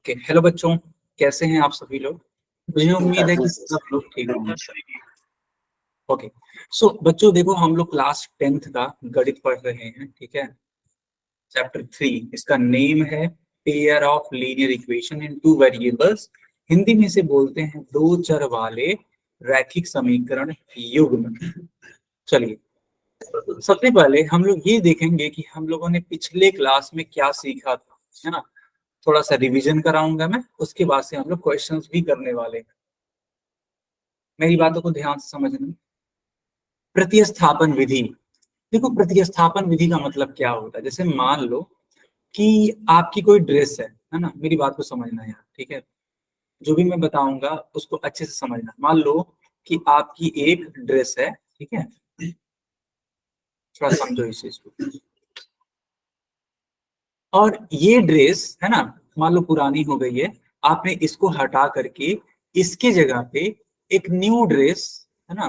Okay, hello बच्चों, कैसे हैं आप सभी लोग। मुझे उम्मीद है कि सब लोग ठीक होंगे। ओके, सो बच्चों देखो, हम लोग क्लास 10th का गणित पढ़ रहे हैं, ठीक है। चैप्टर 3, इसका नेम है pair of linear equation in two variables. Hindi में से बोलते हैं दो चर वाले रैखिक समीकरण युग्म। चलिए, सबसे पहले हम लोग ये देखेंगे कि हम लोगों ने पिछले क्लास में क्या सीखा था, है ना। थोड़ा सा रिवीजन कराऊंगा मैं, उसके बाद से हम लोग क्वेश्चंस भी करने वाले हैं। मेरी बातों को ध्यान से समझना। प्रतिस्थापन विधि, देखो प्रतिस्थापन विधि का मतलब क्या होता है। जैसे मान लो कि आपकी कोई ड्रेस है ना, मेरी बात को समझना यार, ठीक है। जो भी मैं बताऊंगा उसको अच्छे से समझना। मान लो कि आपकी एक ड्रेस है, ठीक है। थोड़ा समझो इस चीज को। और ये ड्रेस है ना, मान लो पुरानी हो गई है, आपने इसको हटा करके इसके जगह पे एक न्यू ड्रेस, है ना,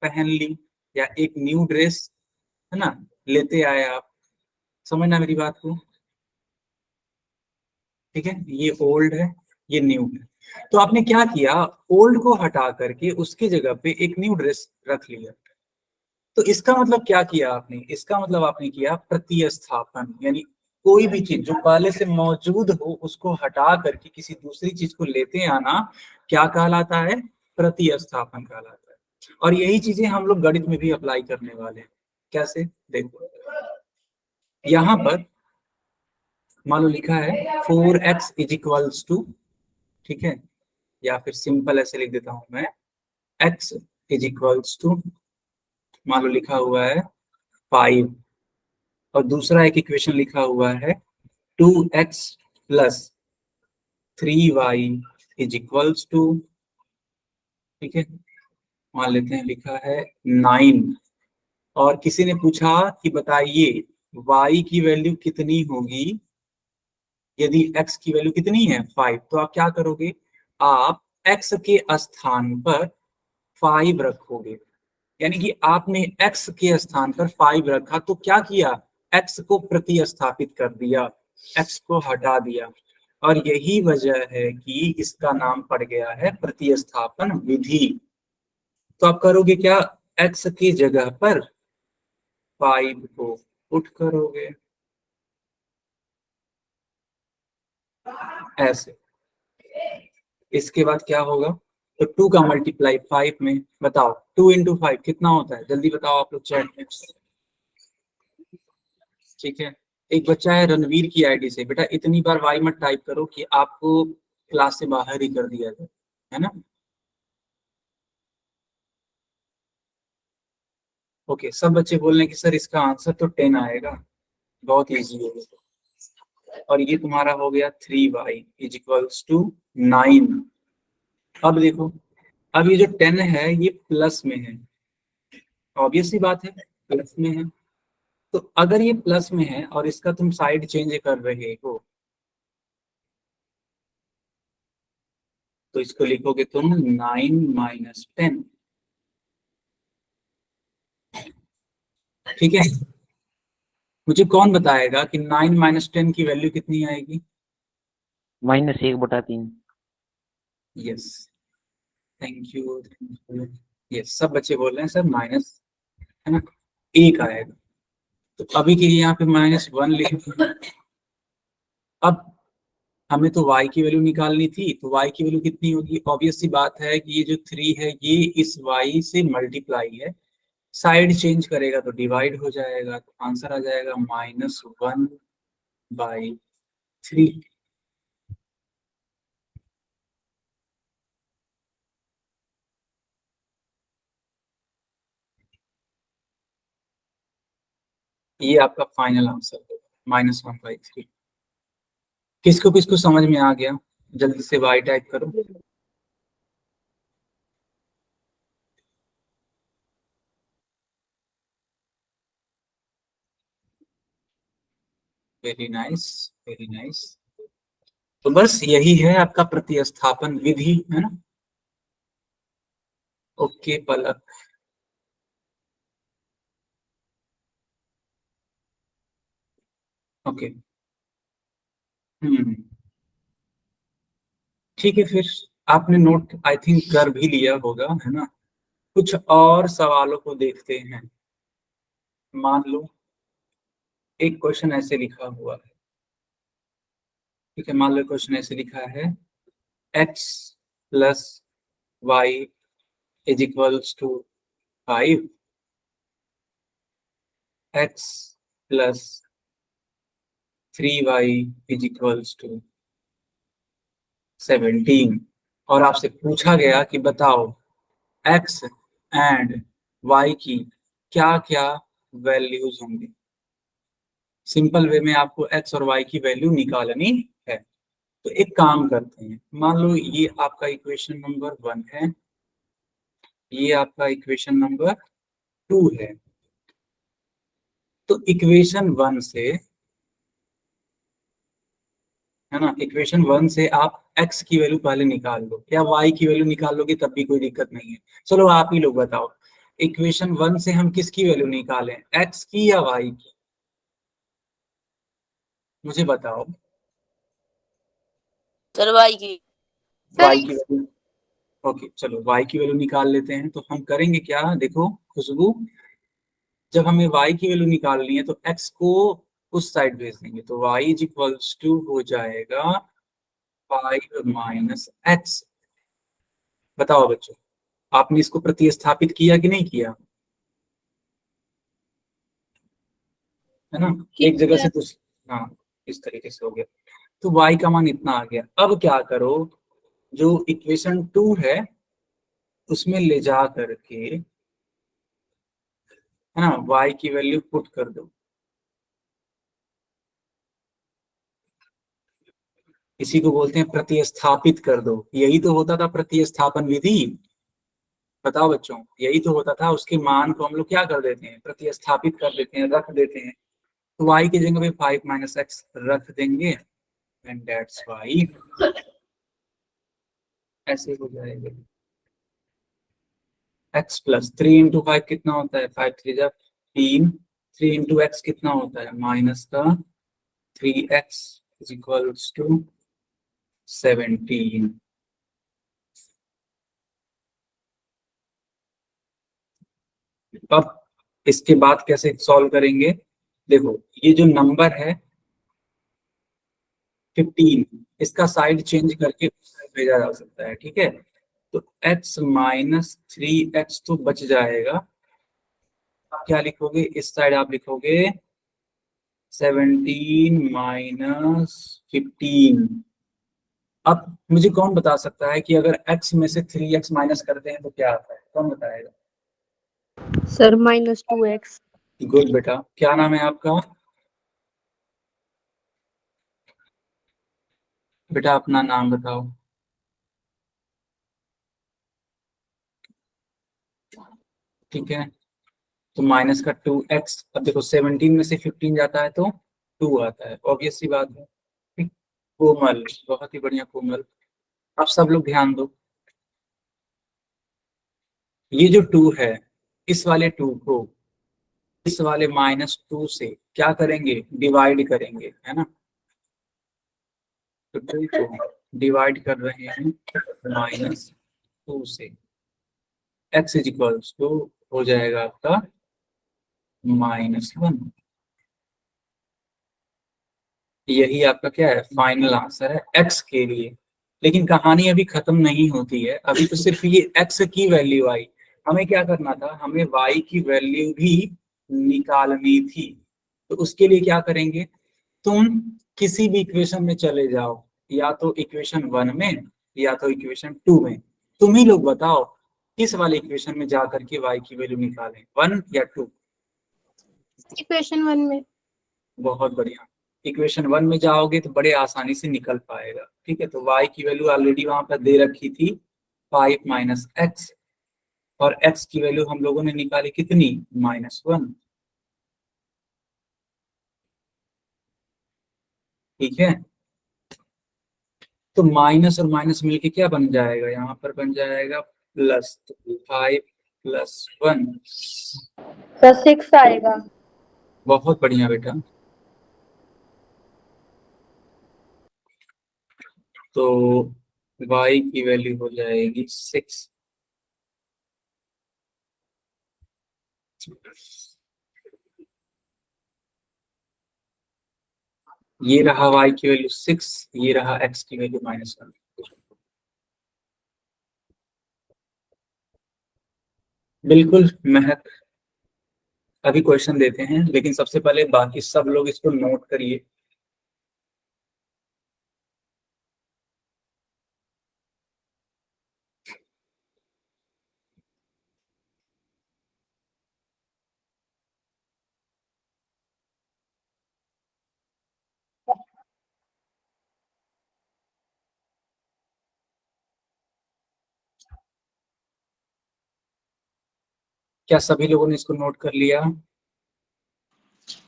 पहन ली, या एक न्यू ड्रेस, है ना, लेते आए आप। समझना मेरी बात को, ठीक है। ये ओल्ड है, ये न्यू है। तो आपने क्या किया, ओल्ड को हटा करके उसके जगह पे एक न्यू ड्रेस रख लिया। तो इसका मतलब क्या किया आपने, इसका मतलब आपने किया प्रतिस्थापन। यानी कोई भी चीज जो पहले से मौजूद हो उसको हटा करके किसी दूसरी चीज को लेते आना क्या कहलाता है, प्रतिस्थापन कहलाता है। और यही चीजें हम लोग गणित में भी अप्लाई करने वाले हैं। कैसे, देखो यहां पर मान लो लिखा है 4x इज इक्वल्स टू, ठीक है, या फिर सिंपल ऐसे लिख देता हूं मैं, x इज इक्वल्स टू, मान लो लिखा हुआ है 5। और दूसरा एक इक्वेशन लिखा हुआ है 2x plus 3y is equals to, ठीक है, मान लेते हैं लिखा है 9। और किसी ने पूछा कि बताइए y की वैल्यू कितनी होगी यदि x की वैल्यू कितनी है 5। तो आप क्या करोगे, आप x के स्थान पर 5 रखोगे। यानी कि आपने x के स्थान पर 5 रखा तो क्या किया, x को प्रतिस्थापित कर दिया, x को हटा दिया। और यही वजह है कि इसका नाम पड़ गया है प्रतिस्थापन विधि। तो आप करोगे क्या, x की जगह पर 5 को पुट करोगे, ऐसे। इसके बाद क्या होगा, तो 2 का मल्टीप्लाई 5 में, बताओ 2 इंटू 5 कितना होता है, जल्दी बताओ आप लोग चैट में, ठीक है। एक बच्चा है रणवीर की आईडी से, बेटा इतनी बार वाई मत टाइप करो कि आपको क्लास से बाहर ही कर दिया जाए, है ना। ओके, सब बच्चे बोल रहे हैं कि सर इसका आंसर तो 10 आएगा, बहुत इजी होगा। और ये तुम्हारा हो गया 3y इज इक्वल्स टू 9। अब देखो, अब ये जो 10 है ये प्लस में है, ऑब्वियस सी बात है, प्लस में है। तो अगर ये प्लस में है और इसका तुम साइड चेंज कर रहे हो, तो इसको लिखोगे तुम 9 - 10, ठीक है। मुझे कौन बताएगा कि 9 - 10 की वैल्यू कितनी आएगी। -1/3। Yes, thank you. यस, सब बच्चे बोल रहे हैं सर माइनस, है ना, 1 आएगा। तो अभी के लिए यहाँ पे -1 लिख। अब हमें तो y की वैल्यू निकालनी थी, तो y की वैल्यू कितनी होगी, ऑब्वियस सी बात है कि ये जो 3 है ये इस y से मल्टीप्लाई है, साइड चेंज करेगा तो डिवाइड हो जाएगा, तो आंसर आ जाएगा -1/3। ये आपका फाइनल आंसर होगा -1/3। किसको किसको समझ में आ गया, जल्दी से y टाइप करो। Very nice, very nice. तो बस यही है आपका प्रतिस्थापन विधि, है ना। ओके पलक, ओके। हम्म, ठीक है, फिर आपने नोट आई थिंक कर भी लिया होगा, है ना। कुछ और सवालों को देखते हैं। मान लो एक क्वेश्चन ऐसे लिखा हुआ है, ठीक है, मान लो क्वेश्चन ऐसे लिखा है, x plus y is equals to 5, x plus 3y is equals to 17, और आपसे पूछा गया कि बताओ x एंड y की क्या क्या वैल्यूज होंगी। सिंपल वे में आपको x और y की वैल्यू निकालनी है। तो एक काम करते हैं, मान लो ये आपका इक्वेशन नंबर 1 है, ये आपका इक्वेशन नंबर 2 है। तो इक्वेशन 1 से, है ना, इक्वेशन 1 से आप x की वैल्यू पहले निकाल लो, या y की वैल्यू निकाल लोगे तब भी कोई दिक्कत नहीं है। चलो आप ही लोग बताओ, इक्वेशन 1 से हम किसकी वैल्यू निकालें, x की या y की? मुझे बताओ। सर वाई की। y की वैल्यू, ओके चलो y की वैल्यू निकाल लेते हैं। तो हम करेंगे क्या, देखो खुशबू, जब हमें y की वैल्यू निकालनी है तो x को उस साइड भेज देंगे, तो y इज इक्वल्स टू हो जाएगा 5 माइनस एक्स। बताओ बच्चों, आपने इसको प्रतिस्थापित किया कि नहीं किया, है ना, एक जगह से कुछ, हाँ, इस तरीके से हो गया। तो y का मान इतना आ गया। अब क्या करो, जो इक्वेशन 2 है उसमें ले जा करके, है ना, y की वैल्यू पुट कर दो। इसी को बोलते हैं प्रतिस्थापित कर दो। यही तो होता था प्रतिस्थापन विधि। बताओ बच्चों, यही तो होता था, उसके मान को हम लोग क्या कर देते हैं, प्रतिस्थापित कर देते हैं, रख देते हैं। तो y की जगह पे 5 माइनस एक्स रख देंगे, एंड दैट्स वाई। ऐसे हो जाएगा। x प्लस 3 इंटू 5 कितना होता है, 5 3 जा 3, 3 इंटू x कितना होता है, माइनस का 3x इज इक्वल्स टू 17। अब इसके बाद कैसे सॉल्व करेंगे, देखो ये जो नंबर है 15, इसका साइड चेंज करके उस साइड भेजा जा सकता है, ठीक है। तो x माइनस 3x तो बच जाएगा। आप क्या लिखोगे, इस साइड आप लिखोगे 17 माइनस 15। अब मुझे कौन बता सकता है कि अगर x में से 3x माइनस करते हैं तो क्या आता है, कौन बताएगा? Sir -2x। गुड बेटा, क्या नाम है आपका? बेटा अपना नाम बताओ। ठीक है, तो माइनस का 2x, अब देखो 17 में से 15 जाता है तो 2 आता है, ऑब्वियस सी बात है। ठीक, कोमल, बहुत ही बढ़िया कोमल। अब सब लोग ध्यान दो, ये जो 2 है, इस वाले 2 को इस वाले -2 से क्या करेंगे, डिवाइड करेंगे, है ना। तो 2 को डिवाइड कर रहे हैं -2 से, x इज इक्वल्स टू हो जाएगा आपका -1। यही आपका क्या है, फाइनल आंसर है x के लिए। लेकिन कहानी अभी खत्म नहीं होती है, अभी तो सिर्फ ये x की वैल्यू आई। हमें क्या करना था, हमें y की वैल्यू भी निकालनी थी। तो उसके लिए क्या करेंगे, तुम किसी भी इक्वेशन में चले जाओ, या तो इक्वेशन 1 में या तो इक्वेशन 2 में। तुम ही लोग बताओ किस वाले इक्वेशन में जा करके y की वैल्यू निकालें, 1 या 2? इक्वेशन 1 में। बहुत बढ़िया, इक्वेशन 1 में जाओगे तो बड़े आसानी से निकल पाएगा। ठीक है, तो y की वैल्यू ऑलरेडी वहां पर दे रखी थी 5 माइनस एक्स, और x की वैल्यू हम लोगों ने निकाली कितनी, -1। ठीक है, तो माइनस और माइनस मिलके क्या बन जाएगा, यहाँ पर बन जाएगा प्लस, तो 5 प्लस 1, सर 6 आएगा। बहुत बढ़िया बेटा। तो y की वैल्यू हो जाएगी 6। ये रहा y की वैल्यू 6, ये रहा x की वैल्यू -1। बिल्कुल महक, अभी क्वेश्चन देते हैं, लेकिन सबसे पहले बाकी सब लोग इसको नोट करिए। क्या सभी लोगों ने इसको नोट कर लिया?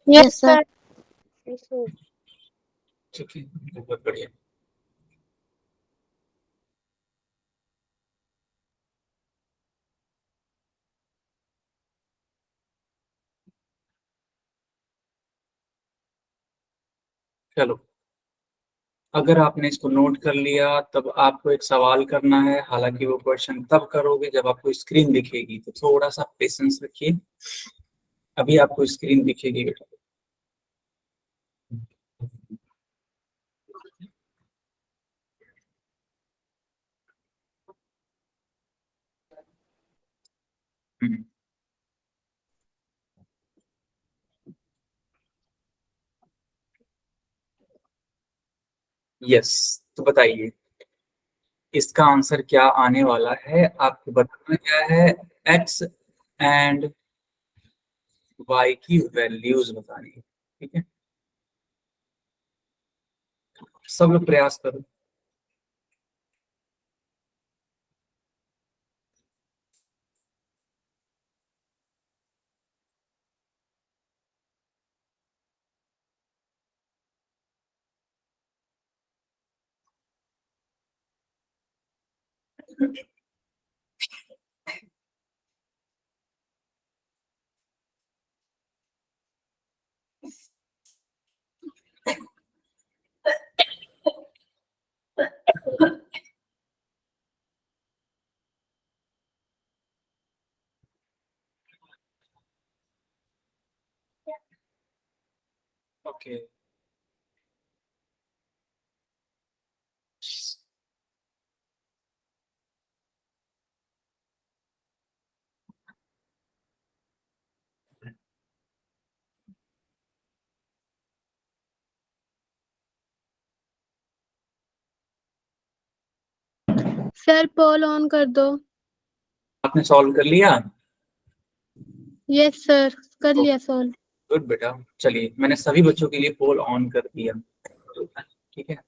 Yes, sir. Yes, sir. ठीक है, बहुत बढ़िया। चलो, अगर आपने इसको नोट कर लिया तब आपको एक सवाल करना है। हालांकि वो क्वेश्चन तब करोगे जब आपको स्क्रीन दिखेगी, तो थोड़ा सा पेशेंस रखिए। अभी आपको स्क्रीन दिखेगी बेटा। यस, तो बताइए इसका आंसर क्या आने वाला है। आपको बताना क्या है, एक्स एंड वाई की वैल्यूज बतानी है। ठीक है, सब लोग प्रयास करो। ओके, सर पोल ऑन कर दो। आपने सॉल्व कर लिया? यस सर, कर लिया सॉल्व। गुड बेटा। चलिए, मैंने सभी बच्चों के लिए पोल ऑन कर दिया। ठीक है,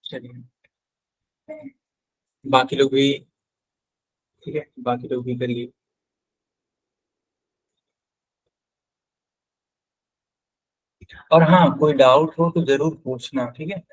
चलिए बाकी लोग भी, ठीक है, बाकी लोग भी करिए। और हाँ, कोई डाउट हो तो जरूर पूछना, ठीक है।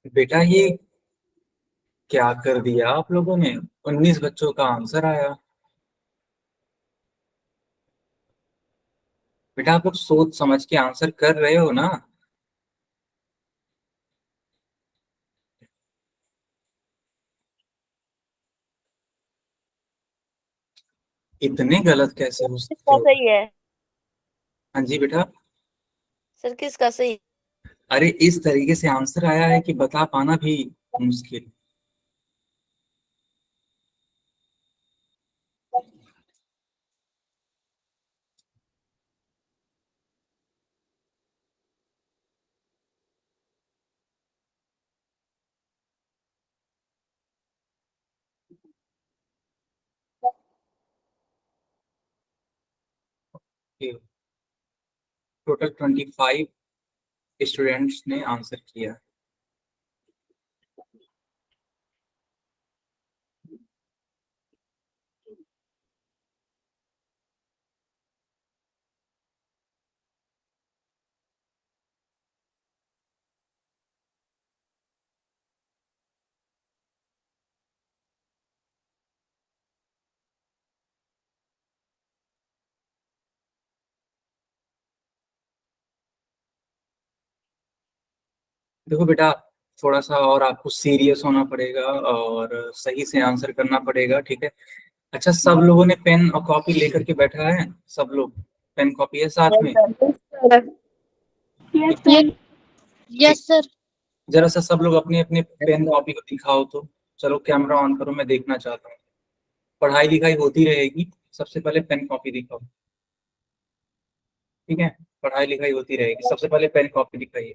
बेटा ये क्या कर दिया आप लोगों ने, 19 बच्चों का आंसर आया। बेटा आप लोग सोच समझ के आंसर कर रहे हो ना। इतने गलत कैसे हो सकते किसका हो। सही है हाँ जी बेटा। सर? किसका सही? अरे इस तरीके से आंसर आया है कि बता पाना भी मुश्किल। टोटल 25 स्टूडेंट्स ने आंसर किया। देखो बेटा, थोड़ा सा और आपको सीरियस होना पड़ेगा और सही से आंसर करना पड़ेगा, ठीक है। अच्छा, सब लोगों ने पेन और कॉपी लेकर के बैठा है? सब लोग पेन कॉपी है साथ में? Yes yes sir. जरा सा सब लोग अपने अपने पेन कॉपी को दिखाओ तो। चलो कैमरा ऑन करो, मैं देखना चाहता हूँ। पढ़ाई लिखाई होती रहेगी, सबसे पहले पेन कॉपी दिखाओ। ठीक है, पढ़ाई लिखाई होती रहेगी, सबसे पहले पेन कॉपी दिखाइए।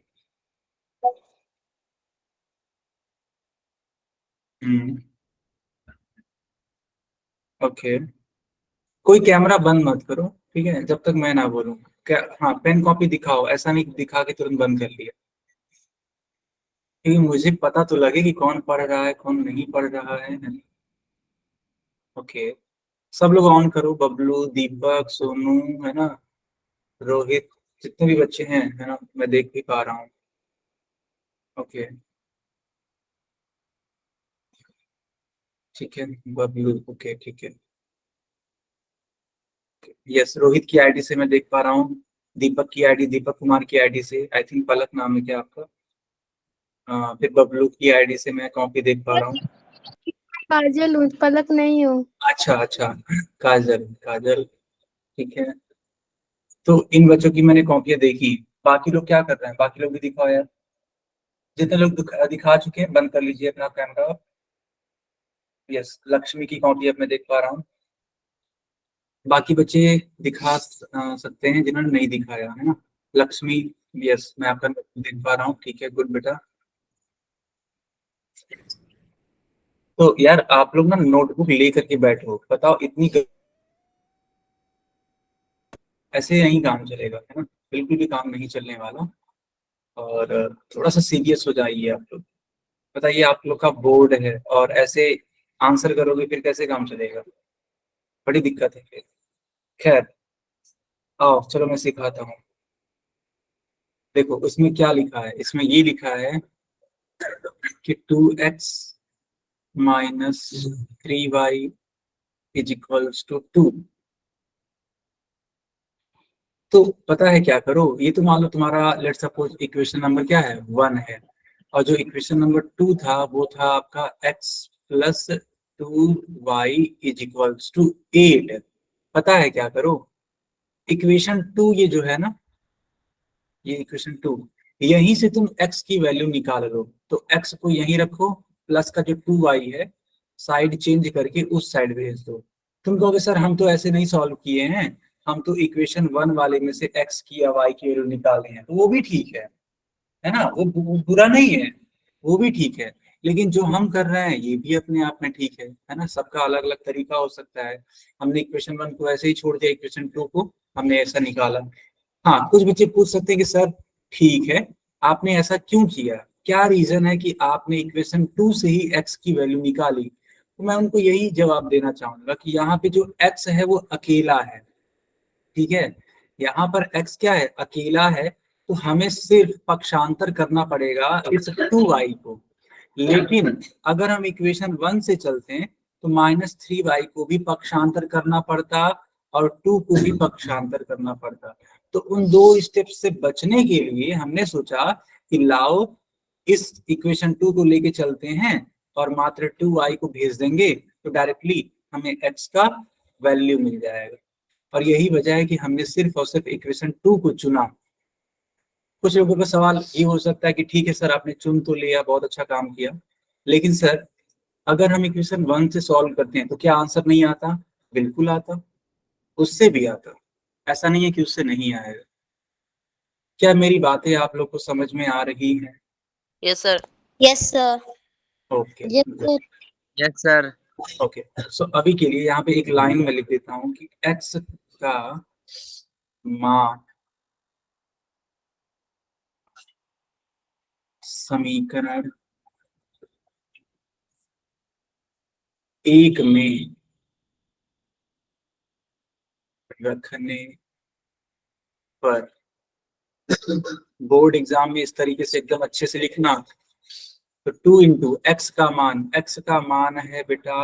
हम्म। ओके। कोई कैमरा बंद मत करो, ठीक है, जब तक मैं ना बोलूँ। क्या, हाँ पेन कॉपी दिखाओ, ऐसा नहीं दिखा के तुरंत बंद कर लिया। क्योंकि मुझे पता तो लगे कि कौन पढ़ रहा है कौन नहीं पढ़ रहा है। ओके। सब लोग ऑन करो, बबलू, दीपक, सोनू, है ना, रोहित, जितने भी बच्चे हैं, है ना, मैं देख भी पा रहा हूँ। ओके। ठीक है, बबलू, ओके ठीक है। यस, रोहित की आईडी से मैं देख पा रहा हूँ। दीपक की आईडी, दीपक कुमार की आईडी से, आई थिंक पलक नाम है क्या आपका? फिर बबलू की आईडी से मैं कॉपी देख पा रहा हूँ। काजल हूँ, पलक नहीं हूँ। अच्छा अच्छा, काजल, काजल, ठीक है। तो इन बच्चों की मैंने कॉपियां देखी। बाकी लोग क्या कर रहे हैं, बाकी लोग भी दिखाओ यार। जितने लोग दिखा चुके हैं, बंद कर लीजिए अपना कैमरा। यस, लक्ष्मी की कॉपी अब मैं देख पा रहा हूँ। बाकी बच्चे दिखा सकते हैं जिन्होंने नहीं दिखाया, है ना। लक्ष्मी, यस मैं आपका देख पा रहा हूँ, ठीक है, गुड बेटा। तो यार आप लोग ना नोटबुक लेकर के बैठो, बताओ इतनी ऐसे नहीं काम चलेगा, है ना। बिल्कुल भी काम नहीं चलने वाला। और थोड़ा सा सीरियस हो जाइए आप लोग। बताइए, आप लोग का बोर्ड है और ऐसे आंसर करोगे फिर कैसे काम चलेगा। बड़ी दिक्कत है फिर। खैर, आओ चलो मैं सिखाता हूँ। देखो उसमें क्या लिखा है, इसमें ये लिखा है कि 2x minus 3y is equals to 2। तो पता है क्या करो, ये तो मान लो तुम्हारा लेट सपोज इक्वेशन नंबर क्या है, 1 है। और जो इक्वेशन नंबर 2 था वो था आपका x plus 2y is equals to 8। पता है क्या करो, इक्वेशन 2 ये जो है ना, ये इक्वेशन 2, यहीं से तुम x की वैल्यू निकाल लो। तो x को यहीं रखो, प्लस का जो 2y है साइड चेंज करके उस साइड भेज दो। तुम कहोगे सर हम तो ऐसे नहीं सॉल्व किए हैं, हम तो इक्वेशन 1 वाले में से x की या y की वैल्यू निकाले हैं। तो वो भी ठीक है ना, वो बुरा नहीं है, वो भी ठीक है। लेकिन जो हम कर रहे हैं ये भी अपने आप में ठीक है ना। सबका अलग अलग तरीका हो सकता है। हमने इक्वेशन 1 को ऐसे ही छोड़ दिया, इक्वेशन 2 को हमने ऐसा निकाला। हाँ, कुछ बच्चे पूछ सकते हैं कि सर ठीक है, आपने ऐसा क्यों किया, क्या रीजन है कि आपने इक्वेशन 2 से ही x की वैल्यू निकाली। तो मैं उनको यही जवाब देना चाहूंगा कि यहाँ पे जो x है वो अकेला है, ठीक है। यहाँ पर x क्या है, अकेला है। तो हमें सिर्फ पक्षांतर करना पड़ेगा इस 2y को। लेकिन अगर हम इक्वेशन 1 से चलते हैं तो -3y को भी पक्षांतर करना पड़ता और 2 को भी पक्षांतर करना पड़ता। तो उन दो स्टेप से बचने के लिए हमने सोचा कि लाओ इस इक्वेशन 2 को लेके चलते हैं और मात्र 2y को भेज देंगे तो डायरेक्टली हमें x का वैल्यू मिल जाएगा। और यही वजह है कि हमने सिर्फ और सिर्फ इक्वेशन 2 को चुना। कुछ लोगों का सवाल ये हो सकता है कि ठीक है सर, आपने चुन तो लिया, बहुत अच्छा काम किया, लेकिन सर अगर हम इक्वेशन 1 से सॉल्व करते हैं तो क्या आंसर नहीं आता? बिल्कुल आता, उससे भी आता। ऐसा नहीं है कि उससे नहीं आएगा। क्या मेरी बातें आप लोग को समझ में आ रही हैं? Yes sir. Yes sir. Okay yes sir. Yes sir. Okay, so अभी के लिए यहाँ पे एक लाइन में लिख देता हूँ कि x का मान समीकरण 1 में रखने पर, बोर्ड एग्जाम में इस तरीके से एकदम अच्छे से लिखना, तो 2 इंटू एक्स का मान है बेटा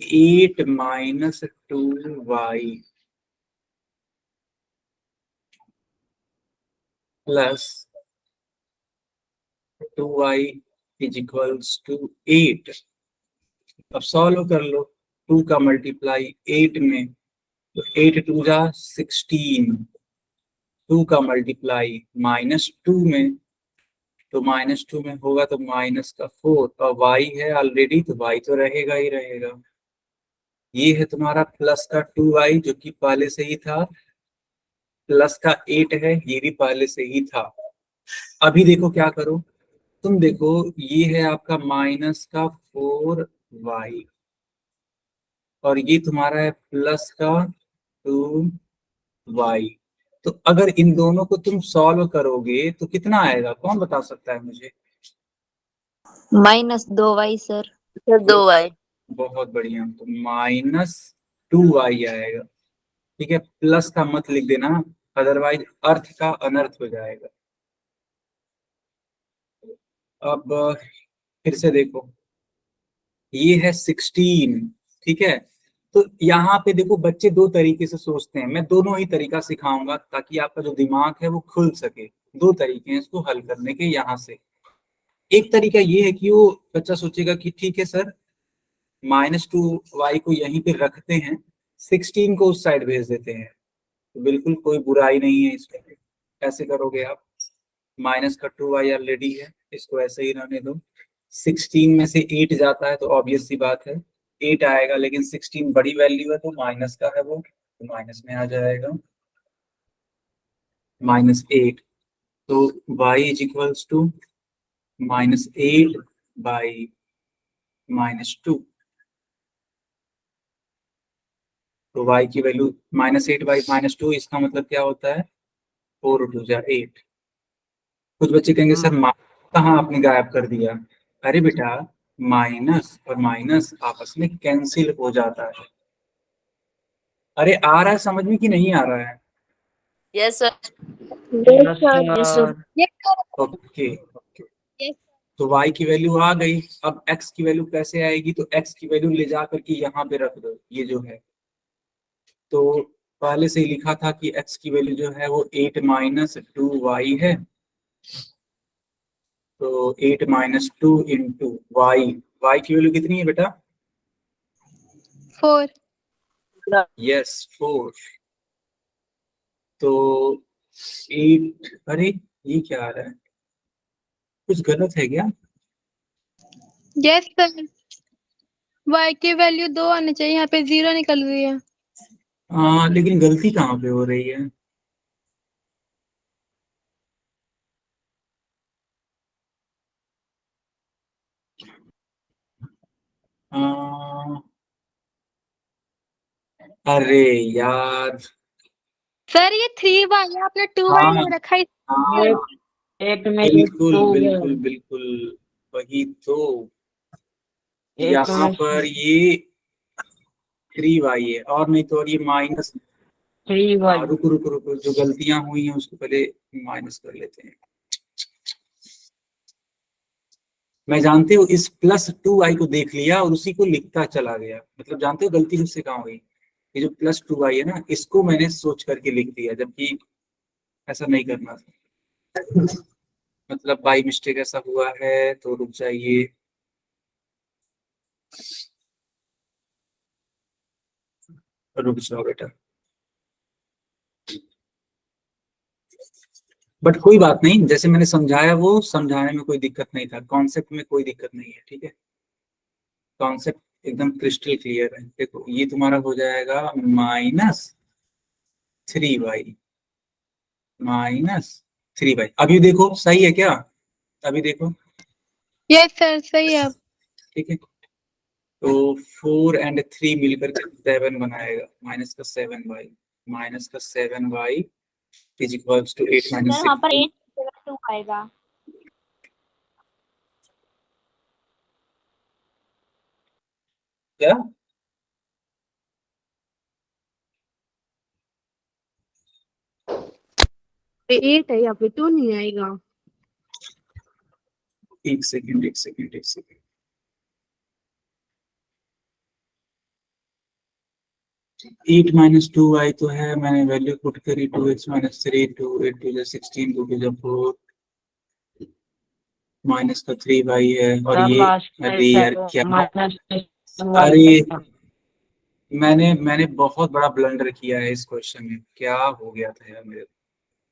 8 minus 2y plus 2y is equals to 8। अब सॉल्व कर लो, 2 का मल्टीप्लाई 8 में, तो 8 2 जा 16, 2 का मल्टीप्लाई -2 में, तो -2 में होगा तो माइनस का 4, और y है ऑलरेडी तो y तो रहेगा ही रहेगा। ये है तुम्हारा प्लस का 2y जो कि पहले से ही था, प्लस का 8 है ये भी पहले से ही था। अभी देखो क्या करो, तुम देखो ये है आपका माइनस का 4y और ये तुम्हारा है प्लस का 2y। तो अगर इन दोनों को तुम सॉल्व करोगे तो कितना आएगा, कौन बता सकता है मुझे? -2y sir. Sir 2y। बहुत बढ़िया, तो -2y आएगा। ठीक है, प्लस का मत लिख देना, अदरवाइज अर्थ का अनर्थ हो जाएगा। अब फिर से देखो, ये है 16, ठीक है। तो यहाँ पे देखो बच्चे दो तरीके से सोचते हैं, मैं दोनों ही तरीका सिखाऊंगा ताकि आपका जो दिमाग है वो खुल सके। दो तरीके हैं इसको हल करने के यहाँ से। एक तरीका ये है कि वो बच्चा सोचेगा कि ठीक है सर, -2y को यहीं पे रखते हैं, 16 को उस साइड भेज देते हैं, तो बिल्कुल कोई बुराई नहीं है इसमें। ऐसे करोगे आप, माइनस का 2y ऑलरेडी है, इसको ऐसे ही रहने दो। 16 में से 8 जाता है तो ऑब्वियस सी बात है 8 आएगा, लेकिन 16 बड़ी वैल्यू है तो माइनस का है वो, तो माइनस में आ जाएगा -8। तो y is equals to -8 by -2। तो y की वैल्यू -8 बाई -2, इसका मतलब क्या होता है 4 2 जा 8। कुछ बच्चे कहेंगे सर कहाँ आपने गायब कर दिया? अरे बेटा, माइनस और माइनस आपस में कैंसिल हो जाता है। अरे आ रहा है समझ में कि नहीं आ रहा है? Yes sir. Yes sir. Okay, तो y की वैल्यू आ गई। अब x की वैल्यू कैसे आएगी? तो x की वैल्यू ले जा करके यहाँ पे रख दो, ये जो है, तो पहले से ही लिखा था कि x की वैल्यू जो है वो 8 माइनस 2y है, तो 8 माइनस 2 इंटू y की वैल्यू कितनी है बेटा? 4। यस 4। तो 8, अरे ये क्या आ रहा है, कुछ गलत है क्या? यस सर, y की वैल्यू 2 आनी चाहिए, यहाँ पे 0 निकल रही है। हाँ, लेकिन गलती कहाँ पे हो रही है? अरे यार, सर ये 3y है, आपने 2y हाँ ले रखा है। हाँ, एक में बिल्कुल 2 बिल्कुल बिल्कुल, वही तो, एक यहाँ में पर ये 3y है और नहीं तो, और ये माइनस 3y। रुको रुको रुको, जो गलतियां हुई हैं उसको पहले माइनस कर लेते हैं। मैं जानते हो इस +2i को देख लिया और उसी को लिखता चला गया, मतलब जानते हो गलती मुझसे कहाँ हुई। ये जो +2i है ना, इसको मैंने सोच करके लिख दिया, जबकि ऐसा नहीं करना था। मतलब बाई मिस्टेक ऐसा हुआ है, तो रुक जाइए। रुक जाओ बेटा, बट कोई बात नहीं, जैसे मैंने समझाया वो समझाने में कोई दिक्कत नहीं था, कॉन्सेप्ट में कोई दिक्कत नहीं है, ठीक है। कॉन्सेप्ट एकदम क्रिस्टल क्लियर है। देखो ये तुम्हारा हो जाएगा -3y, -3y। अभी देखो सही है क्या? अभी देखो, यस सर सही है। ठीक है। तो 4 और 3 मिलकर के 7 बनाएगा, -7y, -7y is equals to 8 sir वहाँ पर 16। 8 आएगा। क्या? 8 है यहाँ पे, 2 नहीं आएगा। एक सेकंड एक सेकंड एक सेकंड। एट -2y तो है, मैंने वैल्यू पुट करी 2x - 3, 2 8 2 16, 2 2 4 माइनस का 3y है, और सर ये लास्ट अरे यार क्या, -3y। अरे मैंने बहुत बड़ा ब्लंडर किया है इस क्वेश्चन में, क्या हो गया था यार मेरे।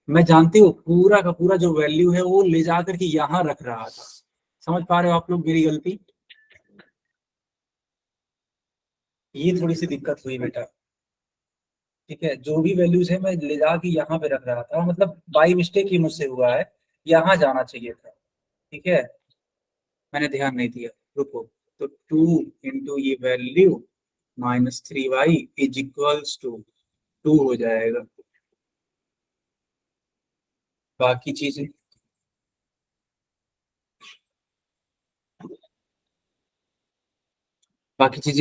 मैं जानती हूँ पूरा का पूरा जो वैल्यू है वो ले जा करके यहाँ रख रहा था। समझ पा रहे हो आप लोग मेरी गलती? ये थोड़ी सी दिक्कत हुई बेटा, ठीक है। जो भी वैल्यूज है मैं ले जाके यहाँ पे रख रहा था, मतलब बाई मिस्टेक ही मुझसे हुआ है, यहाँ जाना चाहिए था, ठीक है। मैंने ध्यान नहीं दिया, रुको। तो 2 इंटू ये value -3y is equals to 2 हो जाएगा। बाकी चीजें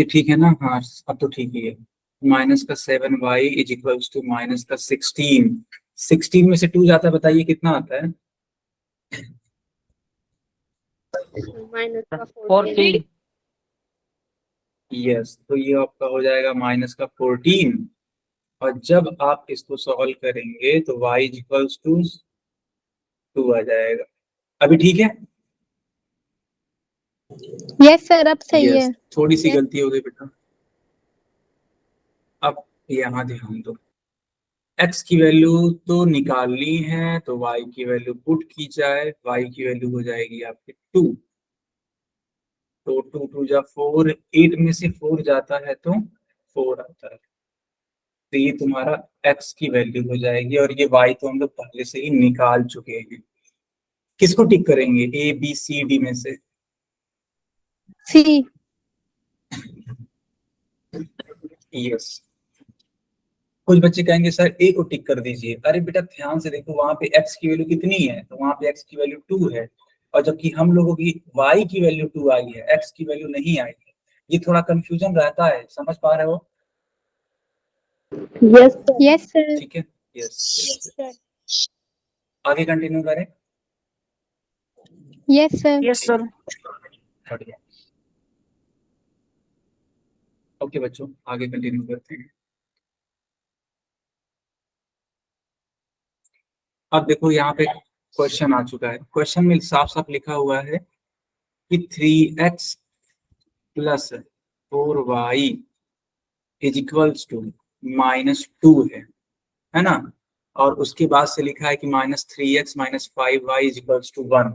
ठीक है ना? हाँ अब तो ठीक ही है। -7y is equals to -16। 16 में से 2 जाता है, बताइए कितना आता है? -14। यस, तो ये आपका हो जाएगा -14। और जब आप इसको सॉल्व करेंगे तो y इज इक्वल्स टू 2 आ जाएगा। अभी ठीक है? यस सर अब सही यस, है। थोड़ी सी Yes. गलती हो गई बेटा। अब यहाँ ध्यान दो, x की वैल्यू तो निकालनी है, तो y की वैल्यू पुट की जाए। y की वैल्यू हो जाएगी आपकी 2, तो 2 2 जा 4, 8 में से 4 जाता है तो 4 आता है। तो ये तुम्हारा x की वैल्यू हो जाएगी, और ये y तो हम लोग पहले से ही निकाल चुके हैं। किसको टिक करेंगे A B C D में से? सी। यस। कुछ बच्चे कहेंगे सर A को टिक कर दीजिए। अरे बेटा ध्यान से देखो, वहां पे x की वैल्यू कितनी है, तो वहां पे x की वैल्यू 2 है, और जबकि हम लोगों की y की वैल्यू 2 आई है, x की वैल्यू नहीं आई है। ये थोड़ा कंफ्यूजन रहता है, समझ पा रहे हो? Yes sir. ठीक है। यस। आगे कंटिन्यू करें? Yes sir. Yes sir. बढ़िया। ओके बच्चों, आगे कंटिन्यू करते हैं। अब देखो यहाँ पे क्वेश्चन आ चुका है। क्वेश्चन में साफ साफ लिखा हुआ है कि 3x + 4y is equals to -2 है ना? और उसके बाद से लिखा है कि -3x - 5y is equals to 1।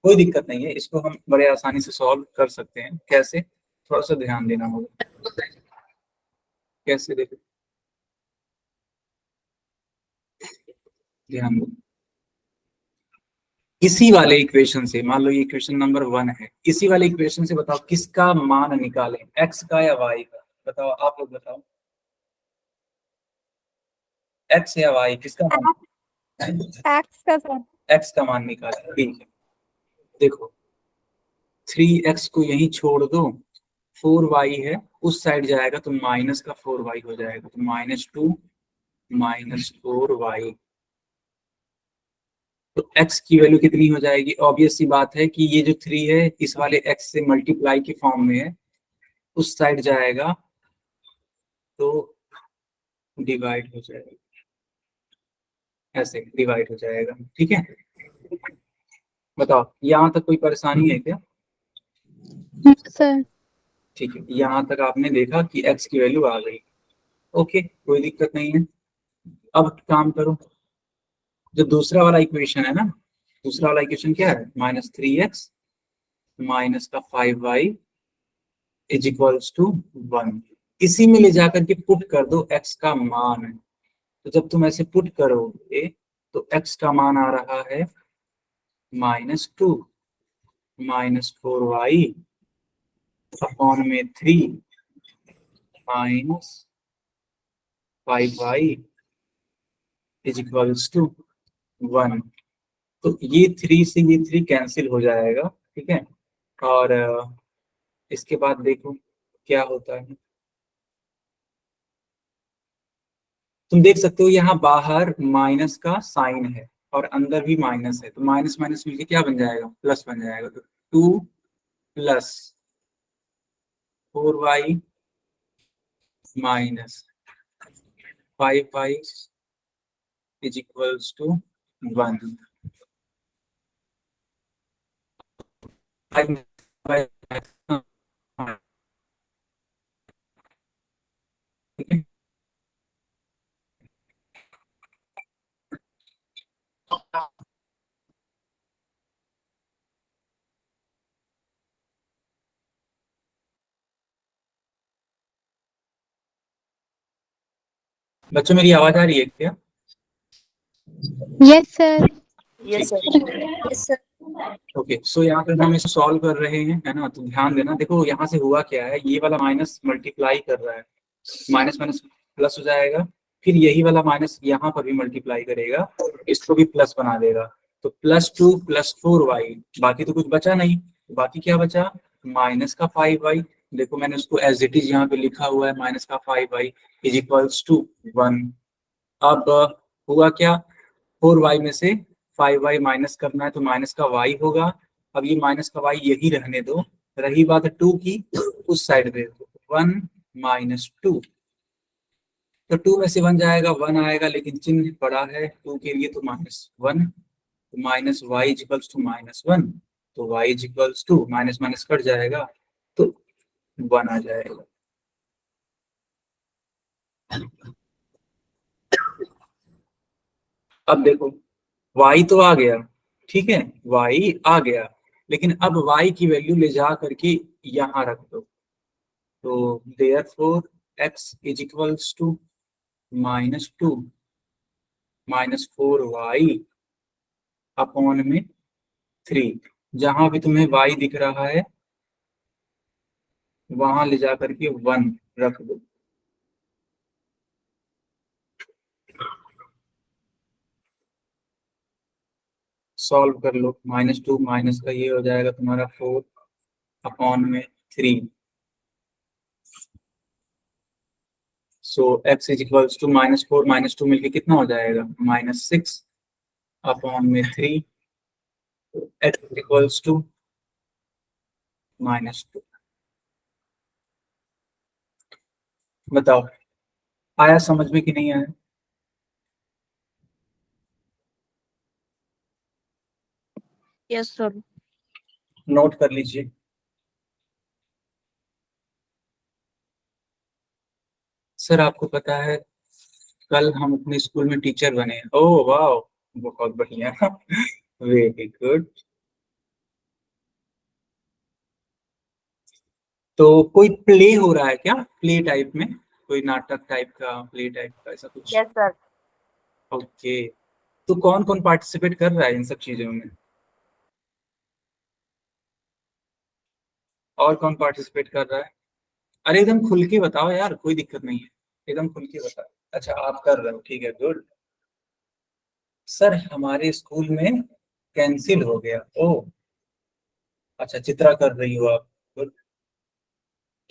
कोई दिक्कत नहीं है, इसको हम बड़े आसानी से सॉल्व कर सकते हैं। कैसे? थोड़ा सा ध्यान देना होगा। कैसे? देखो ध्यान दो, इसी वाले इक्वेशन से, मान लो ये इक्वेशन नंबर 1 है, इसी वाले इक्वेशन से बताओ किसका मान निकालें, x का या y का? बताओ, आप लोग बताओ, x या y, किसका मान? एक्स का सर। x का मान निकालें, ठीक है। देखो 3x को यहीं छोड़ दो, 4y है, उस साइड जाएगा तो -4y हो जाएगा, तो -2 -4y। तो x की वैल्यू कितनी हो जाएगी? ऑब्वियस सी बात है कि ये जो 3 है इस वाले x से मल्टीप्लाई के फॉर्म में है, उस साइड जाएगा तो डिवाइड हो जाएगा, ऐसे डिवाइड हो जाएगा। ठीक है, बताओ यहाँ तक कोई परेशानी है क्या? सर ठीक है, यहाँ तक आपने देखा कि x की वैल्यू आ गई। ओके, कोई दिक्कत नहीं है। अब काम करो, जो दूसरा वाला इक्वेशन है ना, दूसरा वाला इक्वेशन क्या है? -3x माइनस का 5y इज इक्वल्स टू 1। इसी में ले जाकर के पुट कर दो x का मान। तो जब तुम ऐसे पुट करोगे तो x का मान आ रहा है -2 -4y अपॉन में 3 minus 5y is equals to 1। तो ये 3 से ये 3 कैंसिल हो जाएगा। ठीक है, और इसके बाद देखो क्या होता है। तुम देख सकते हो यहाँ बाहर माइनस का साइन है और अंदर भी माइनस है, तो माइनस माइनस मिलके क्या बन जाएगा? प्लस बन जाएगा। तो 2 plus 4y minus 5y is equals to 1। बच्चों मेरी आवाज आ रही है क्या? Yes sir. Yes, sir. Yes sir. Okay, so यहाँ पे हम इसे सॉल्व कर रहे हैं, है ना? तो ध्यान देना, देखो यहाँ से हुआ क्या है, ये वाला माइनस मल्टीप्लाई कर रहा है, माइनस माइनस प्लस हो जाएगा, फिर यही वाला माइनस यहाँ पर भी मल्टीप्लाई करेगा, इसको भी प्लस बना देगा। तो +2 + 4y, बाकी तो कुछ बचा नहीं, बाकी क्या बचा? माइनस का 5y। देखो मैंने उसको एज इट इज यहाँ पे लिखा हुआ है, माइनस का 5y इज इक्वल्स टू 1। अब हुआ क्या, 4y में से 5y माइनस करना है तो माइनस का y होगा। अब ये माइनस का y यही रहने दो, रही बात 2 की, उस साइड दे दो, 1 - 2। तो 2 में से 1 जाएगा, 1 आएगा, लेकिन चिन्ह बड़ा है 2 के लिए, तो -1। तो minus y is equals to -1, तो y is equals to minus minus cut जाएगा तो 1 आ जाएगा। अब देखो y तो आ गया, ठीक है, y आ गया, लेकिन अब y की वैल्यू ले जा करके यहाँ रख दो। तो therefore x is equals to -2 -4y upon में 3। जहां भी तुम्हें y दिख रहा है वहां ले जा करके 1 रख दो। सॉल्व कर लो, -2 माइनस का ये हो जाएगा तुम्हारा 4 अपॉन में 3। सो x इज इक्वल्स टू -4 -2 मिलके कितना हो जाएगा? -6 अपॉन में 3। x is equals to -2। बताओ आया समझ में कि नहीं आया? Yes sir. नोट कर लीजिए। सर आपको पता है कल हम अपने स्कूल में टीचर बने। ओह वाह, बहुत बढ़िया, वेरी गुड। तो कोई प्ले हो रहा है क्या? प्ले टाइप में कोई नाटक टाइप का, प्ले टाइप का, ऐसा कुछ? Yes, sir. ओके, तो कौन कौन पार्टिसिपेट कर रहा है इन सब चीजों में? और कौन पार्टिसिपेट कर रहा है? अरे एकदम खुल के बताओ यार, कोई दिक्कत नहीं है, एकदम खुल के बताओ। अच्छा आप कर रहे हो, ठीक है, गुड। सर हमारे स्कूल में कैंसिल हो गया। ओह अच्छा, चित्रा कर रही हो आप, गुड।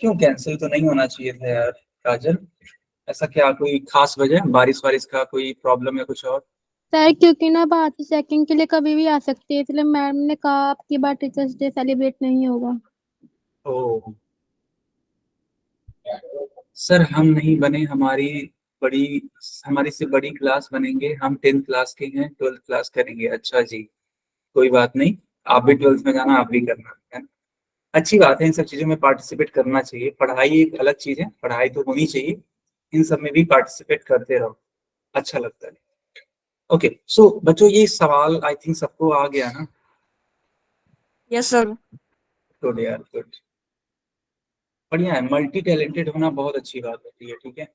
क्यों कैंसिल तो नहीं होना चाहिए था यार काजल? ऐसा क्या, कोई खास वजह, बारिश वारिश का कोई प्रॉब्लम या कुछ और? सर क्योंकि ना बाहर से चेकिंग के लिए कभी भी आ सकती है, इसलिए मैम ने कहा आपकी बार टीचर्स डे सेलिब्रेट नहीं होगा। ओ सर, हम नहीं बने, बड़ी हमारी से बड़ी क्लास बनेंगे, हम 10th क्लास के हैं, 12th क्लास करेंगे। अच्छा जी, कोई बात नहीं, आप भी 12th में जाना, आप भी करना है। अच्छी बात है, इन सब चीजों में पार्टिसिपेट करना चाहिए। पढ़ाई एक अलग चीज है, पढ़ाई तो होनी चाहिए, इन सब में भी पार्टिसिपेट करते रहो, अच्छा लगता है। ओके सो बच्चों, ये सवाल आई थिंक सबको आ गया ना? Yes, sir. गुड यार, गुड, बढ़िया है। मल्टी टैलेंटेड होना बहुत अच्छी बात होती है, ठीक है।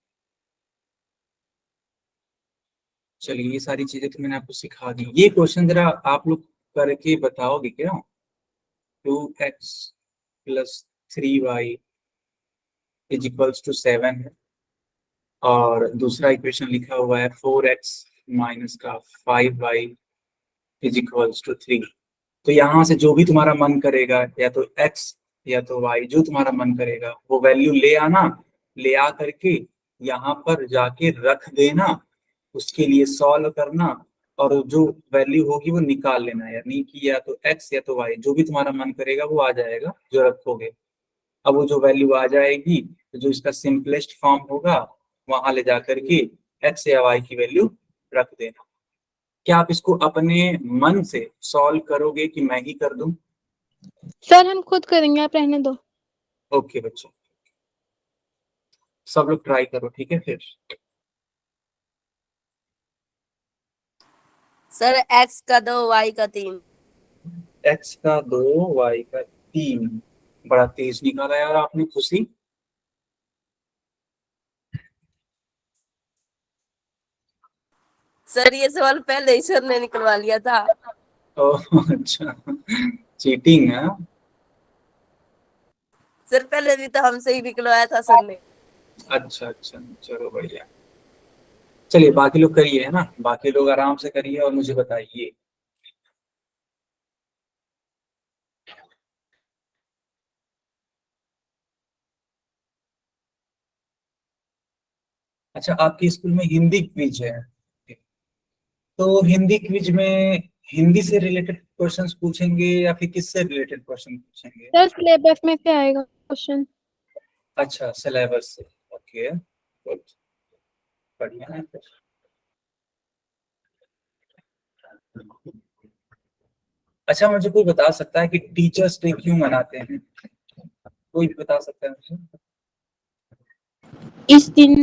चलिए, ये सारी चीजें तो मैंने आपको सिखा दी। ये क्वेश्चन जरा आप लोग करके बताओगे क्या? 2x plus 3y is equals to 7 है, और दूसरा इक्वेशन लिखा हुआ है 4x माइनस का 5y इज इक्वल्स टू 3। तो यहाँ से जो भी तुम्हारा मन करेगा, या तो x या तो y, जो तुम्हारा मन करेगा वो वैल्यू ले आना, ले आ करके यहाँ पर जाके रख देना, उसके लिए सॉल्व करना, और जो वैल्यू होगी वो निकाल लेना, यानी कि या तो x या तो y, जो भी तुम्हारा मन करेगा वो आ जाएगा जो रखोगे। अब वो जो वैल्यू आ जाएगी, तो जो इसका सिंपलेस्ट फॉर्म होगा वहां ले जाकर के x या y की वैल्यू रख देना। क्या आप इसको अपने मन से सॉल्व करोगे कि मैं ही कर दूं? सर हम खुद करेंगे, आप रहने दो। ओके बच्चों, सब लोग ट्राई करो, ठीक है फिर। सर x का 2 y का 3। x का 2 y का 3, बड़ा तेज निकाला यार आपने, खुशी। सर ये सवाल पहले ही सर ने निकलवा लिया था। ओह अच्छा, चीटिंग है। सर पहले भी तो हमसे ही निकलवाया था सर ने। अच्छा अच्छा, चलो बढ़िया। चलिए बाकी लोग करिए, है ना, बाकी लोग आराम से करिए और मुझे बताइए। अच्छा, आपके स्कूल में हिंदी क्विज है, तो हिंदी क्विज में हिंदी से रिलेटेड क्वेश्चंस पूछेंगे या फिर किससे रिलेटेड क्वेश्चन पूछेंगे? सर सिलेबस में से आएगा क्वेश्चन। अच्छा, सिलेबस से, ओके, गुड, बढ़िया है फिर। अच्छा, मुझे कोई बता सकता है कि टीचर्स डे क्यों मनाते हैं? कोई भी बता सकता है मुझे? इस दिन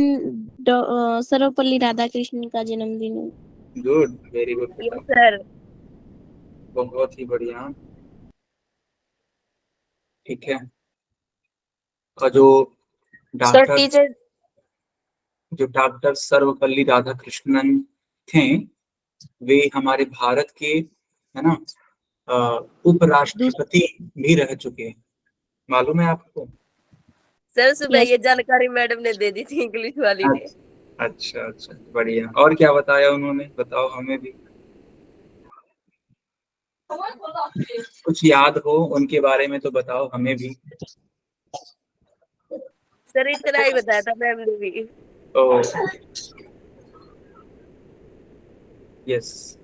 सर्वपल्ली राधाकृष्णन का जन्मदिन है। गुड, वेरी गुड यस बेटा, सर। बहुत ही बढ़िया, ठीक है। और जो सर डॉक्टर टीचर जो डॉक्टर सर्वपल्ली राधाकृष्णन थे, वे हमारे भारत के, है ना, उपराष्ट्रपति भी रह चुके हैं, मालूम है आपको? सर सुबह Yes. ये जानकारी मैडम ने दे दी थी, इंग्लिश वाली ने। अच्छा अच्छा, बढ़िया। और क्या बताया उन्होंने, बताओ हमें भी, कुछ याद हो उनके बारे में तो बताओ हमें भी। सर इतना ही बताया था मैम ने भी। ओ यस,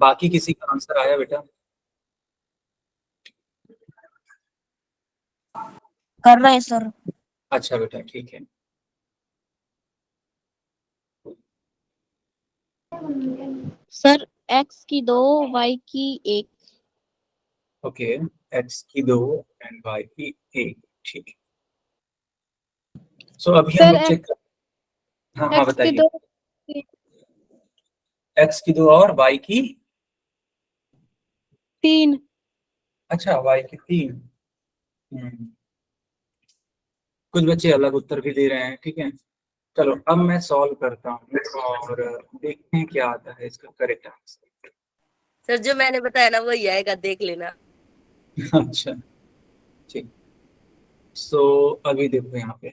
बाकी किसी का आंसर आया बेटा? कर रहे हैं सर। अच्छा बेटा, ठीक है। सर x की 2 y की 1। ओके, एक्स की 2 एंड वाई की 1, ठीक है। सो अभी हम सर लोग चेक कर, हाँ हाँ एक्स के बताइए। 2 एक्स की 2 और वाई की, 3। अच्छा वाई की 3। कुछ बच्चे अलग उत्तर भी दे रहे हैं, ठीक है। चलो अब मैं सॉल्व करता हूँ और देखते हैं क्या आता है इसका करेक्ट आंसर। सर जो मैंने बताया ना वही आएगा, देख लेना। अच्छा ठीक, सो अभी देखो यहाँ पे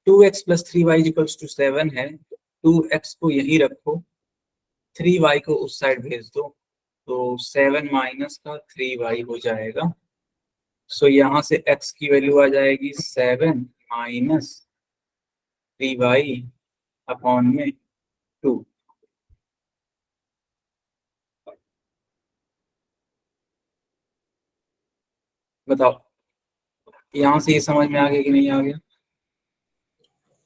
2x plus 3y equals to 7 है, 2x को यहीं रखो, 3y को उस साइड भेज दो, तो 7 माइनस का 3y हो जाएगा। सो यहाँ से x की वैल्यू आ जाएगी 7 माइनस 3y अपॉन में 2। बताओ यहाँ से ये समझ में आ गया कि नहीं आ गया?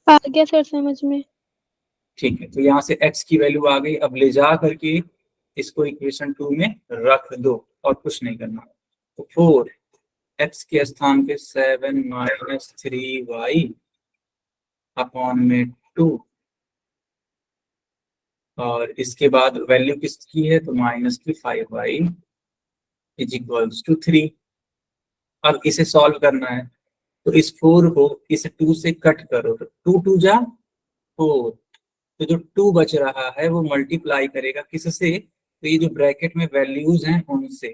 आ गया सर समझ में। ठीक है, तो यहाँ से x की वैल्यू आ गई। अब ले जा करके इसको इक्वेशन 2 में रख दो और कुछ नहीं करना। तो 4x के स्थान पे 7 माइनस 3y अपॉन में 2, और इसके बाद वैल्यू किसकी है? तो माइनस की 5y इज इक्वल्स टू 3। अब इसे सॉल्व करना है, तो इस 4 को इस 2 से कट करो, तो 2 2 जा 4, तो जो 2 बच रहा है वो मल्टीप्लाई करेगा किससे? तो ये जो ब्रैकेट में वैल्यूज हैं उनसे,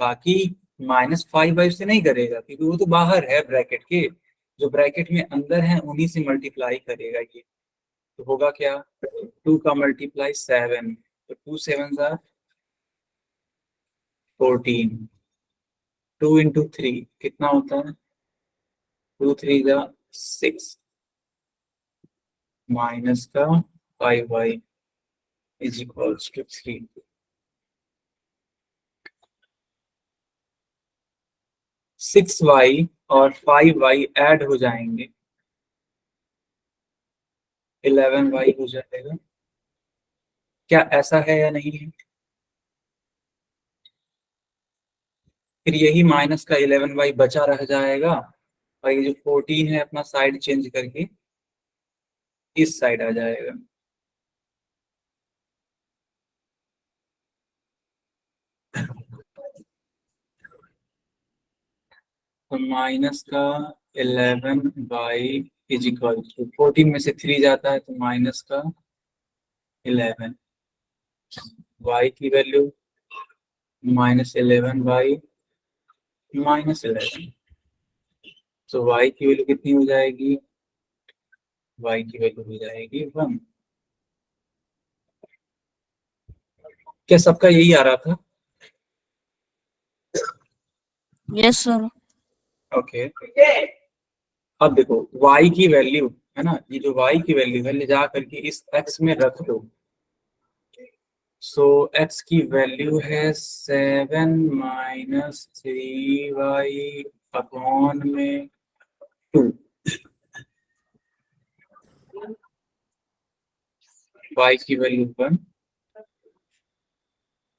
बाकी -5 से नहीं करेगा क्योंकि वो तो बाहर है ब्रैकेट के, जो ब्रैकेट में अंदर है उन्हीं से मल्टीप्लाई करेगा ये। तो होगा क्या? 2 का मल्टीप्लाई 7, तो 2 7 जा 14, 2 इंटू 3 कितना होता है? 2 3 जा 6 माइनस का 5y is equals to 3। Six y और 5y ऐड हो जाएंगे, 11y हो जाएगा। क्या ऐसा है या नहीं है? फिर यही माइनस का 11y बचा रह जाएगा, और ये जो 14 है अपना साइड चेंज करके इस साइड आ जाएगा। तो माइनस का 11y इज इक्वल टू 14 में से 3 जाता है तो माइनस का 11, y की वैल्यू -11y -11, तो y की वैल्यू कितनी हो जाएगी? y की वैल्यू हो जाएगी 1। क्या सबका यही आ रहा था? Yes sir. ओके अब देखो y की वैल्यू है ना, ये जो y की वैल्यू है ले जा करके इस x में रख दो। सो x की वैल्यू है 7 माइनस 3y अपॉन में 2, y की वैल्यू 1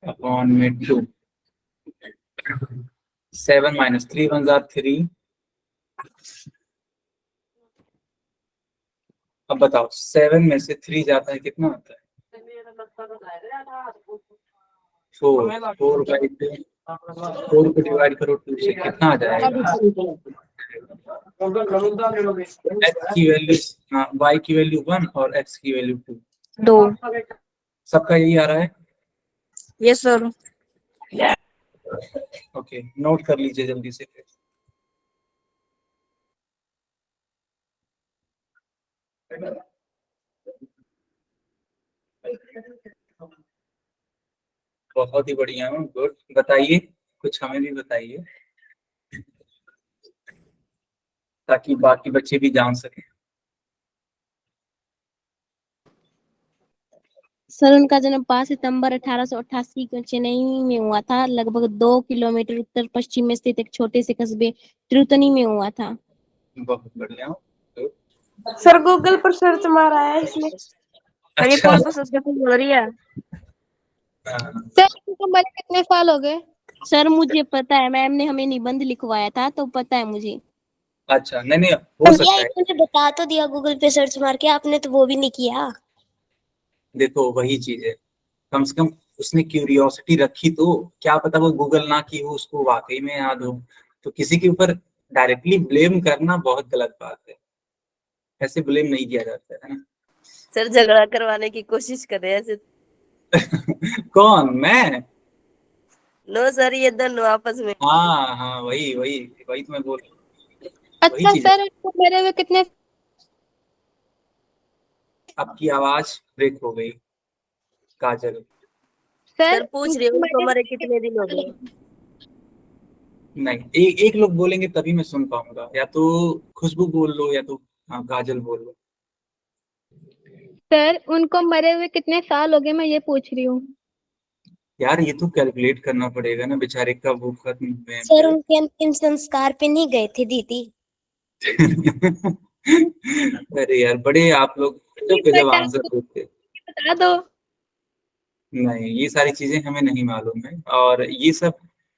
अपॉन में 2, 7 माइनस 3 1 जा 3। अब बताओ 7 में से 3 जाता है कितना होता है? 4 4 बाई 2, 4 को डिवाइड करो 2 से कितना आ जाएगा? x की वैल्यू y की वैल्यू 1 और x की वैल्यू 2। 2। सबका यही आ रहा है? Yes sir. ओके नोट कर लीजिए जल्दी से। बहुत ही बढ़िया, गुड। बताइए, कुछ हमें भी बताइए ताकि बाकी बच्चे भी जान सकें। सर उनका जन्म 5 सितंबर 1888 को चेन्नई में हुआ था। लगभग 2 किलोमीटर उत्तर पश्चिम में स्थित एक छोटे से कस्बे तिरुतनी में हुआ था। बहुत बढ़िया। सर गूगल पर सर्च मारा है इसने। सर ये अच्छा कौन सा सब्जेक्ट हो रही है? सर आपको मरे कितने साल हो गए? सर मुझे पता है, मैम ने हमें निबंध लिखवाया था तो पता है मुझे। अच्छा नहीं नहीं हो सकता है। इन्होंने बता तो दिया गूगल पे सर्च मार के, आपने तो वो भी नहीं किया। देखो वही चीज है, कम से कम उसने क्यूरियोसिटी रखी, तो क्या पता वो गूगल ना की हो, उसको वाकई में याद हो। तो किसी के ऊपर डायरेक्टली ब्लेम करना बहुत गलत बात है, ऐसे ब्लेम नहीं किया जाता है ना। सर झगड़ा करवाने की कोशिश कर रहे हैं ऐसे। कौन? मैं? नो सर ये दोनों आपस में। हाँ हाँ वही वही वही तो मैं बोल रहा हूँ, वही अच्छा चीज है। सर आपको मेरे हुए कितने आपकी आवाज ब्रेक हो गई काजल। सर पूछ रही हूँ उनको मरे कितने दिन हो गए। नहीं, एक लोग बोलेंगे तभी मैं सुन पाऊंगा, या तो खुशबू बोल लो या तो काजल बोल लो। सर उनको मरे हुए कितने साल हो गए, मैं ये पूछ रही हूँ। यार ये तो कैलकुलेट करना पड़ेगा ना, बेचारे कब वो खत्म हुए हैं। सर उनके अंतिम संस्कार पे नहीं गए थे दीदी। अरे यार बड़े आप लोग गजब आंसर देते। बता दो। नहीं, ये सारी चीजें हमें नहीं मालूम है, और ये सब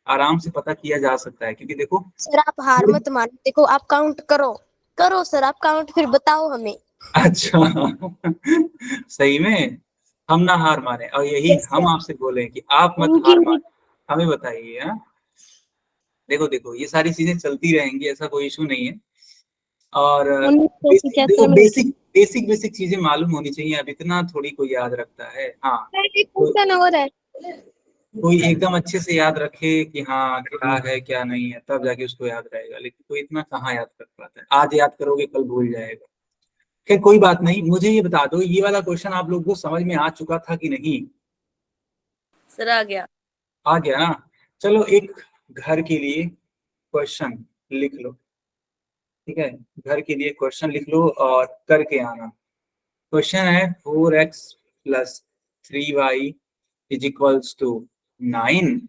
आराम से पता किया जा सकता है, क्योंकि देखो। सर आप हार मत मानो, देखो आप काउंट करो, करो सर आप काउंट, फिर बताओ हमें। अच्छा। सही में हम ना हार माने, और यही Yes, हम sir. आपसे बोले कि आप मत उनकी हार माने, हमें बताइए। हाँ, देखो देखो ये सारी चीजें चलती रहेंगी, ऐसा कोई इशू नहीं है। और देखो बेसिक बेसिक चीजें मालूम होनी चाहिए, अब इतना थोड़ी कोई याद रखता है। हाँ, क्वेश्चन और है। कोई एकदम अच्छे से याद रखे कि हाँ क्या है क्या नहीं है, तब जाके उसको याद रहेगा, लेकिन कोई इतना कहाँ याद कर पाता है। आज याद करोगे कल भूल जाएगा। खैर कोई बात नहीं, मुझे ये बता दो, ये वाला क्वेश्चन आप लोगों को समझ में आ चुका था कि नहीं? सर आ गया। आ गया ना। चलो एक घर के लिए क्वेश्चन लिख लो, ठीक है? घर के लिए क्वेश्चन लिख लो और करके आना। क्वेश्चन है 4x + 3y = 9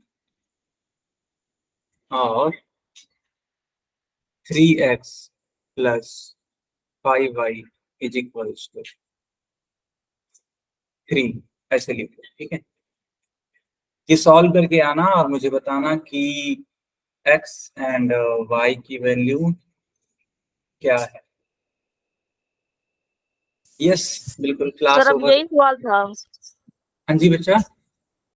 और 3x + 5y = 3, ऐसे लिखो, ठीक है? ये सॉल्व करके आना और मुझे बताना कि x एंड y की वैल्यू क्या है। यस बिल्कुल, क्लास सर अब ओवर। यही सवाल था। हाँ जी बच्चा।